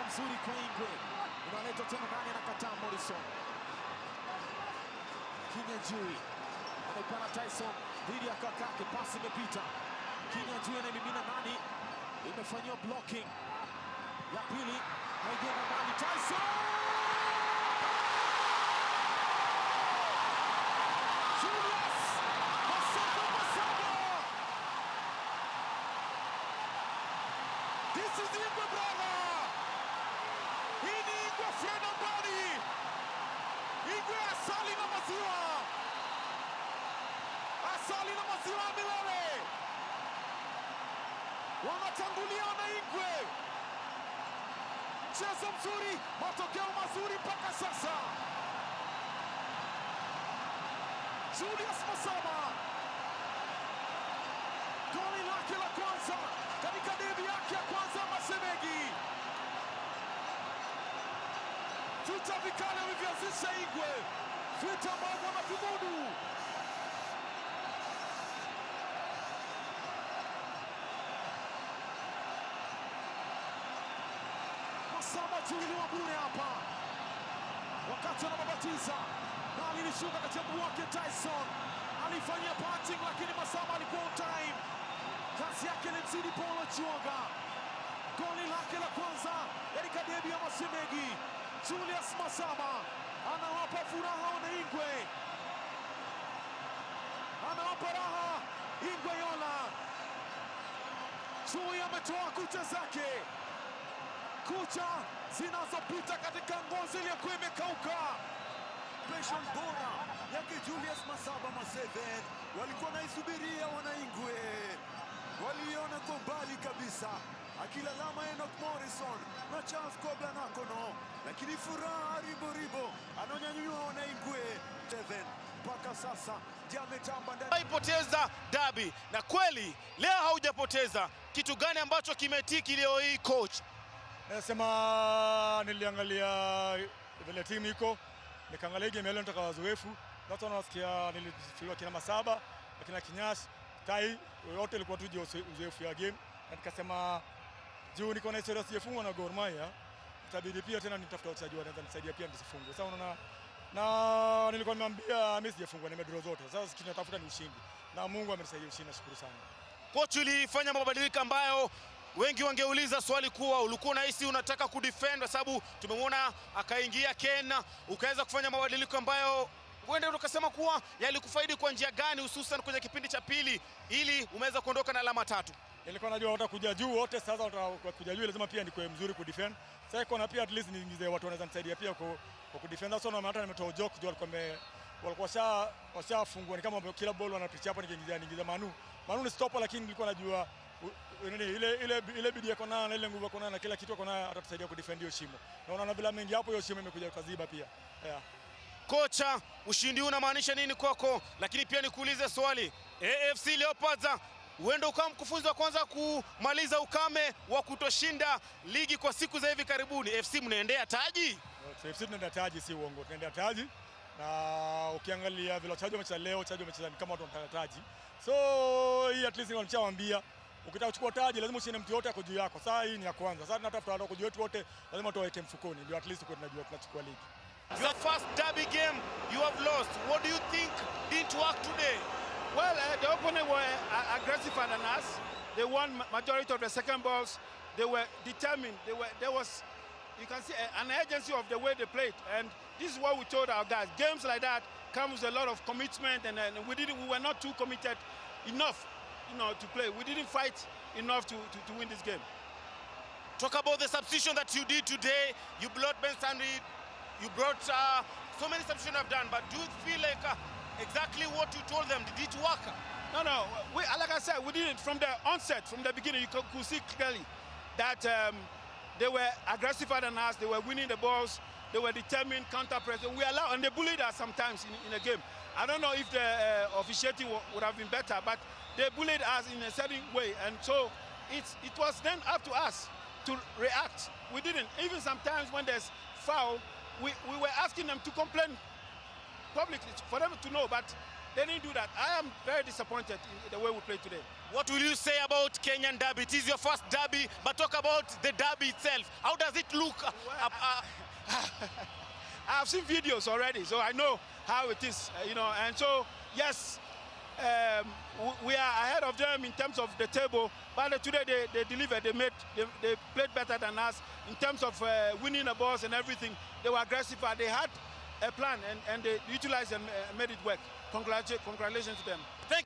mzuri kwa Ingwe. Unaleta tena ndani, anakataa Morrison. Kinyanjui anaipana Tyson dhidi ya kakake, pasi imepita. Kinyanjui anaimimina ndani, imefanyiwa blocking. Ya pili haijaenda ndani, Tyson! Julius Masaba! This is Ingwe brother! Hii ni Ingwe Freda Mbadi! Ingwe asali na maziwa! Asali na maziwa milele! Wanatangulia na Ingwe! Mchezo mzuri, matokeo mazuri mpaka sasa. Julius Masaba, goli lake la kwanza katika debi yake ya kwanza Masemegi. Vita vikali vilivyoanzisha Ingwe, vita ambavyo wanavimudu. Masaba tuliwa bure hapa wakati anababatiza, na alilishuka katika mguu wake. Tyson alifanyia punching, lakini Masaba alikuwa on time. Kasi yake ilimzidi Paulo Chiwonga. Goli lake la kwanza katika debi ya Masemegi. Julius Masaba anawapa furaha wana Ingwe, anawapa raha Ingwe Yola. Chui ametoa kucha zake, kucha zinazopita katika ngozi iliyokuwa imekauka. Passion bora yake Julius Masaba Maseven walikuwa naisubiria wana Ingwe, waliona kwa mbali kabisa, akilalama Enoch Morrison na Charles Kobla Nakono, lakini furaha ribo anonyanyua wana Ingwe. Seven mpaka sasa jametamba ndani. Haipoteza dabi, na kweli leo haujapoteza. Kitu gani ambacho kimetiki leo hii coach? Nasema niliangalia vile timu iko, nikaangalia game leo, nataka wazoefu. Watu wanasikia nilifiliwa kina Masaba, lakini Kinyash, Tai, wote ilikuwa tu uzoefu ya game. Na nikasema juu niko na historia sijafungwa na Gor Mahia, itabidi pia tena nitafuta wachezaji wanaweza nisaidia pia nisifungwe. Sasa unaona, na nilikuwa nimeambia mimi sijafungwa, nimedraw zote. Sasa kinatafuta ni ushindi, na Mungu amenisaidia ushindi, nashukuru sana. Coach, ulifanya mabadiliko ambayo wengi wangeuliza swali kuwa ulikuwa unahisi unataka kudefend, kwa sababu tumemwona akaingia Ken, ukaweza kufanya mabadiliko ambayo wende ukasema kuwa yalikufaidi kwa njia gani, hususan kwenye kipindi cha pili, ili umeweza kuondoka na alama 3? Nilikuwa najua watakuja juu wote, sasa watakuja juu lazima pia nikuwe mzuri kudefend. Sasa kuna pia at least niingize watu wanaweza nisaidia pia kwa kudefend. Sasa na hata nimetoa joke juu walikuwa washafungwa, ni kama kila ball wanapicha hapo, nikiingiza Manu ni stopper, lakini nilikuwa najua ile bidii yako na ile nguvu yako na kila kitu yako na atatusaidia kudefend hiyo shimo. Naona na bila mengi hapo, hiyo shimo imekuja kaziba pia. Yeah. Kocha, ushindi huu unamaanisha nini kwako? Lakini pia nikuulize swali, AFC Leopards huenda ukawa mkufunzi wa kwanza kumaliza ukame wa kutoshinda ligi kwa siku za hivi karibuni. FC mnaendea taji? FC tunaendea taji, si uongo, tunaendea taji. Na ukiangalia vile wachezaji wamecheza leo, wachezaji wamecheza kama watu wanataka taji. So hii at least nimeshawaambia, ukitaka kuchukua taji lazima usiende mtu yote ako juu yako. Sasa hii ni ya kwanza. Sasa tunatafuta watu juu yetu wote, lazima tuweke mfukoni ndio at least tunajua tunachukua ligi. Your first derby game you have lost. What do you think didn't work today? Well, the opponent were aggressive than us. They won majority of the second balls. They were determined. There was, you can see, an urgency of the way they played. And this is what we told our guys. Games like that comes with a lot of commitment, and we were not too committed enough, to play. We didn't fight enough to win this game. Talk about the substitution that you did today. You brought Ben Stanley. You brought so many substitutions I've done, but do you feel like exactly what you told them, did it work? No. Like I said, we did it from the onset, from the beginning. You could see clearly that they were aggressive than us. They were winning the balls. They were determined, counter-press. We allowed, and they bullied us sometimes in a game. I don't know if the officiating would have been better, but they bullied us in a certain way, and so it was then up to us to react. We didn't. Even sometimes when there's foul, we were asking them to complain publicly for them to know, but They didn't do that. I am very disappointed in the way we played today. What will you say about Kenyan derby? It is your first derby, but talk about the derby itself. How does it look? I've seen videos already, so I know how it is, you know. And so, yes, we are ahead of them in terms of the table. But today they delivered. They played better than us in terms of winning the balls and everything. They were aggressive. They had a plan, and they utilized and made it work. Congratulations to them. Thank